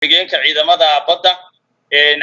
deegaanka ciidamada badda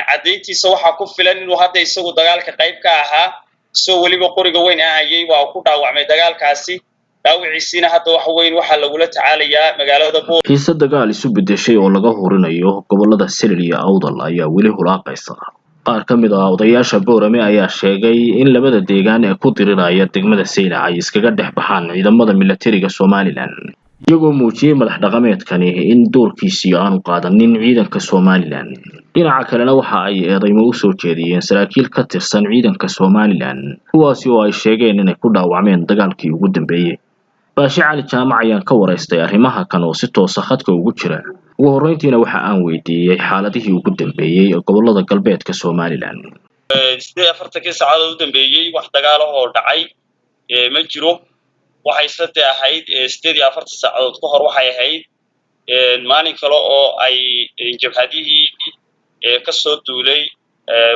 cadeyntiisa waxa ku filan inuu hadda isagu dagaalka qayb ka ahaa soo waliba qoriga weyn ahayay waa ku dhaawacmay dagaalkaasi dhaawiciisina hadda wax weyn waxa lagula tacaalayaa magaalada Boor. Xiisa dagaal isu bedeshay oo laga horinayo gobolada Siril iyo Awdal ayaa weli hulaaqaysa. qaar ka mid ah odayaasha Boorame ayaa sheegay in labada deegaan ee ku diriraya degmada Seylac ay iskaga dhex baxaan ciidamada militariga Somaliland iyagoo muujiyay madax dhaqameedkani in doorkiisii aanu qaadanin ciidanka Somaliland. dhinaca kalena waxa ay eedeymo u soo jeediyeen saraakiil ka tirsan ciidanka Somaliland kuwaasi oo ay sheegeen inay ku dhaawacmeen dagaalkii ugu dambeeyay. Baashi Cali Jaamac ayaan ka waraystay arrimaha kan oo si toos ah khadka ugu jira. ugu horreyntiina waxa aan weydiiyay xaaladihii ugu dambeeyay ee gobolada galbeedka Somaliland. 48 saacadood u dambeeyay wax dagaal ah oo dhacay ma jiro. waxay sadde ahayd 48 saacadood ka hor waxay ahayd maalin kale oo ay jabhadihii ka soo duulay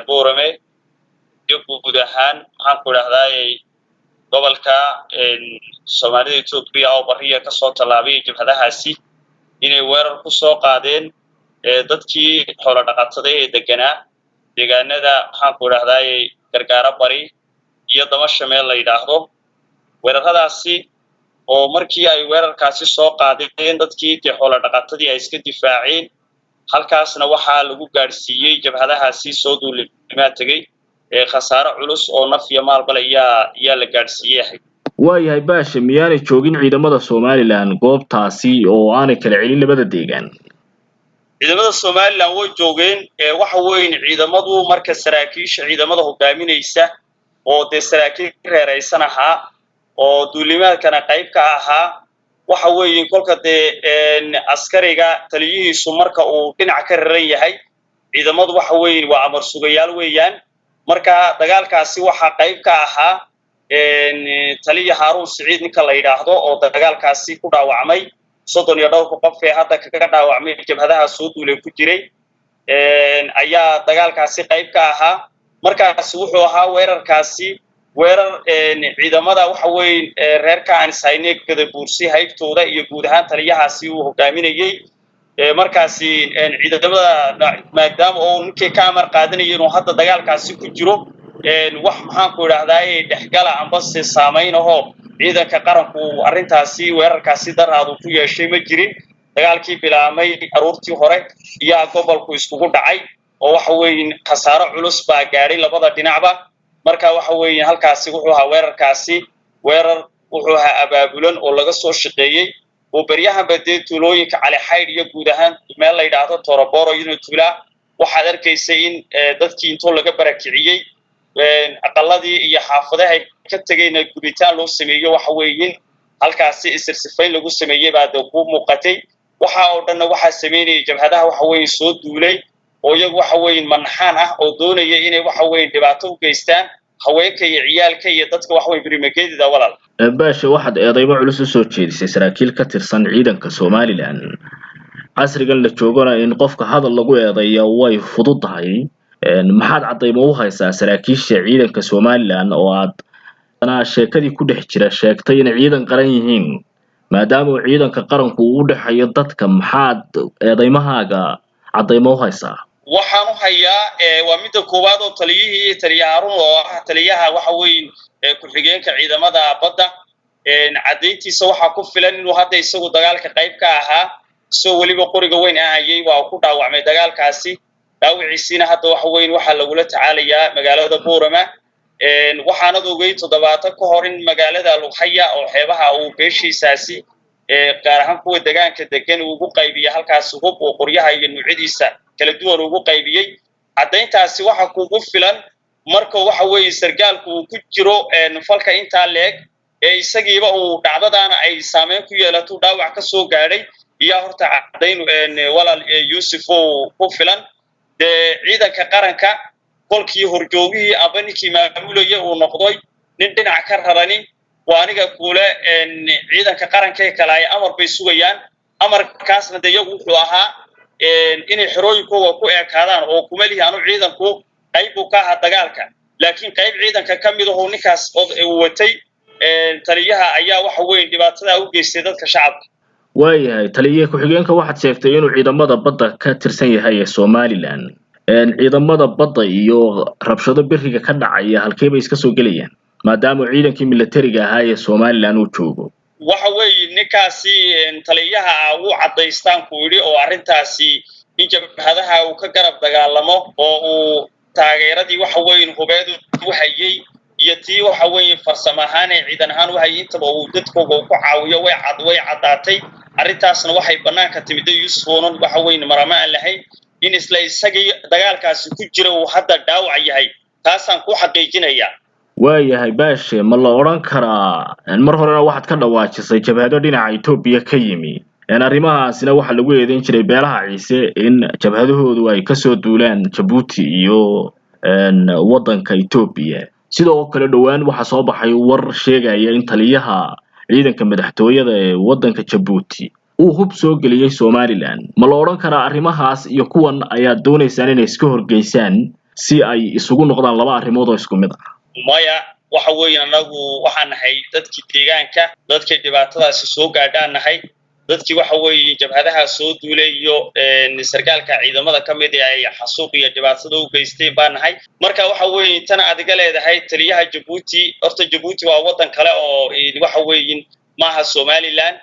Boorame iyo guud ahaan waxaan ku raahday gobolka Soomaalida Itoobiya oo bariya ka soo talaabay jabhadahaasi inay weerar ku soo qaadeen dadkii xoolo dhaqatada ee deegaanada waxaan ku raahday gargaara bari iyo damasha meel la yiraahdo. weeraradaasi oo markii ay weerarkaasi soo qaadeen dadkii xoolo dhaqatadii ay iska difaaceen halkaasna waxa lagu gaarsiiyay jabhadahaasi soo duulimaa tagay khasaaro culus oo naf iyo maalba ayaa la gaarsiiyay. waayahay Baashi miyaanay joogin ciidamada Somaliland goobtaasi oo aanay kala celin labada deegaan. ciidamada Somaliland way joogeen waxa weyn ciidamadu marka saraakiisha ciidamada hogaaminaysa oo de saraakiil reeraysan ahaa oo duulimaadkana qayb ka ahaa waxa weeyeen kolka de askariga taliyihiisu marka uu dhinac ka raran yahay ciidamadu waxa weeyeen waa amar sugayaal weeyaan. marka dagaalkaasi waxa qayb ka ahaa taliya Haruun Siciid ninka la yiraahdo oo dagaalkaasi ku dhaawacmay 32 qof ee hadda kaga dhaawacmay jabhadaha soo duulay ku jiray ayaa dagaalkaasi qayb ka ahaa. markaas wuxuu ahaa weerarkaasi weerar ciidamada waxa weyn reerka aan sayneegada buursi haybtooda iyo guud ahaan taliyahaasi uu hogaaminayay markaasi ciidamada maadaama oo ninkii ka amar qaadanayay inuu hadda dagaalkaasi ku jiro wax maxaan ku raahday dhexgala amba si saameynaho ciidanka qaranku arintaasi weerarkaasi daraadu ku yeeshay ma jirin. dagaalkii bilaamay aroortii hore iyo gobolku iskugu dhacay oo waxa weyn khasaaro culus baa gaaray labada dhinacba. marka waxa weyn halkaasi wuxuu ahaa weerarkaasi weerar wuxuu ahaa abaabulan oo laga soo shaqeeyay oo baryahan badee tuulooyinka Cali Xayd iyo guud ahaan meel la yiraahdo Toroboro iyo Tuula waxaad arkaysay in dadkii intoo laga barakiciyay aqaladii iyo xaafadaha ka tagayna guditaan loo sameeyo waxa weeyeen halkaasi isirsifayn lagu sameeyay baad ku muuqatay. waxa oo dhan waxa sameeyay jabhadaha waxa weyn soo duulay oo iyagu waxa weyn manxaan ah oo doonaya inay waxa weyn dhibaato u geystaan haweenka iyo ciyaalka iyo dadka waxa weyn barimageedida walaal. Baashi waxaad eedeymo culus u soo jeedisay saraakiil ka tirsan ciidanka Somaliland. casrigan la joogana in qofka hadal lagu eedeeyo way fududahay. maxaad cadeymo u haysaa saraakiisha ciidanka Somaliland oo aad sheekadii ku dhex jira sheegtay in ciidan qaran yihiin maadaama ciidanka qaranku uu u dhaxayo dadka maxaad eedeymahaaga cadeymo u haysaa. waxaan u hayaa waa mid koowaad oo taliyaha Haruun oo ah taliyaha waxa weyn ku xigeenka ciidamada badda cadeyntiisa waxa ku filan inuu hadda isagu dagaalka qayb ka ahaa soo waliba qoriga weyn ahayay waa ku dhaawacmay dagaalkaasi dhaawiciisina hadda waxa weyn waxa lagula tacaalayaa magaalada Boorama. waxaana ogay 7 ka hor in magaalada Lughaya oo xeebaha uu beeshiisaasi gaar ahaan kuwa deegaanka degan ugu qaybiyay halkaas hub oo qoryaha iyo nuucyadiisa kala duwan ugu qaybiyay. cadeyntaasi waxa kugu filan marka waxa weey sargaalku uu ku jiro falka inta leeg isagiiba uu dhacdadana ay saameyn ku yeelato dhaawac ka soo gaaray iyo horta cadeyn walaal Yuusuf oo ku filan ciidanka qaranka kolkii horjoogii abanikii maamulaya uu noqday nin dhinac ka rarani waa aniga kuule ciidanka qaranka ee kala ay amar bay sugayaan amarkaasna iyagu wuxuu ahaa inay xirooyinkooda ku eekaadaan oo kuma lihiin ciidanku qayb ka ah dagaalka laakiin qayb ciidanka kamid ah oo ninkaas uu watay taliyaha ayaa waxa weyn dhibaatada u geystay dadka shacabka. waayahay taliye ku-xigeenka waxaad sheegtay inuu ciidamada badda ka tirsan yahay ee Somaliland ciidamada badda iyo rabshado beriga ka dhacaya halkee bay iska soo gelayaan maadaama ciidankii militariga ahaa ee Somaliland uu joogo waxa weeye ninkaasi taliyaha uu cadaystaan ku yiri oo arintaasi in jabhadaha uu ka garab dagaalamo oo uu taageeradii waxa weeye hubeedu u hayay iyo tii waxa weeye farsamo ahaan ee ciidan ahaan u hayay intaba uu dadkooda ku caawiyo way cadaatay arintaasna waxay banaanka timid Yuusufoonan waxa weeye marama aan lahayn in isla isagii dagaalkaasi ku jira uu hadda dhaawac yahay taasaan ku xaqiijinayaa waayahay baashe ma la oran karaa mar horena waxaad ka dhawaajisay jabhado dhinaca Itoobiya ka yimi arrimahaasina waxa lagu eedeyn jiray beelaha Ciise in jabhadahoodu ay ka soo duulaan Djibouti iyo wadanka Itoobiya sidoo kale dhawaan waxa soo baxay war sheegaya in taliyaha ciidanka madaxtooyada ee wadanka Djibouti uu hub soo geliyay Somaliland ma la oran karaa arrimahaas iyo kuwan ayaa doonaysaan inay iska horgeysaan si ay isugu noqdaan laba arrimood oo isku mid ah maya waxa weeye anagu waxaan nahay dadkii deegaanka dadkii dhibaatadaasi soo gaadhaanahay dadkii waxa weeye jabhadaha soo duulay iyo sarkaalka ciidamada kamid ah ay xasuuq iyo dhibaatada u geystay baan nahay marka waxa weeye tan adiga leedahay taliyaha Djibouti horta Djibouti waa wadan kale oo waxa weeye maaha Somaliland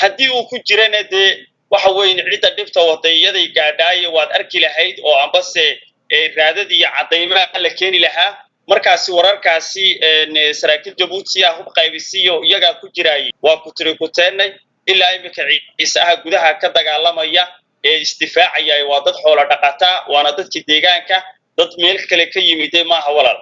haddii uu ku jirana de waxa weeye ciida dhibta wadayaday gaadhay waad arki lahayd oo ambase raadadii cadeymaha la keeni lahaa markaasi wararkaasi saraakiil Djibouti ah hub qaybisiyo iyaga ku jiray waa ku tiri ku teenay ilaa imika ciisaha gudaha ka dagaalamaya ee istifaacaya waa dad xoolo dhaqata waana dadkii deegaanka dad meel kale ka yimid maaha walaal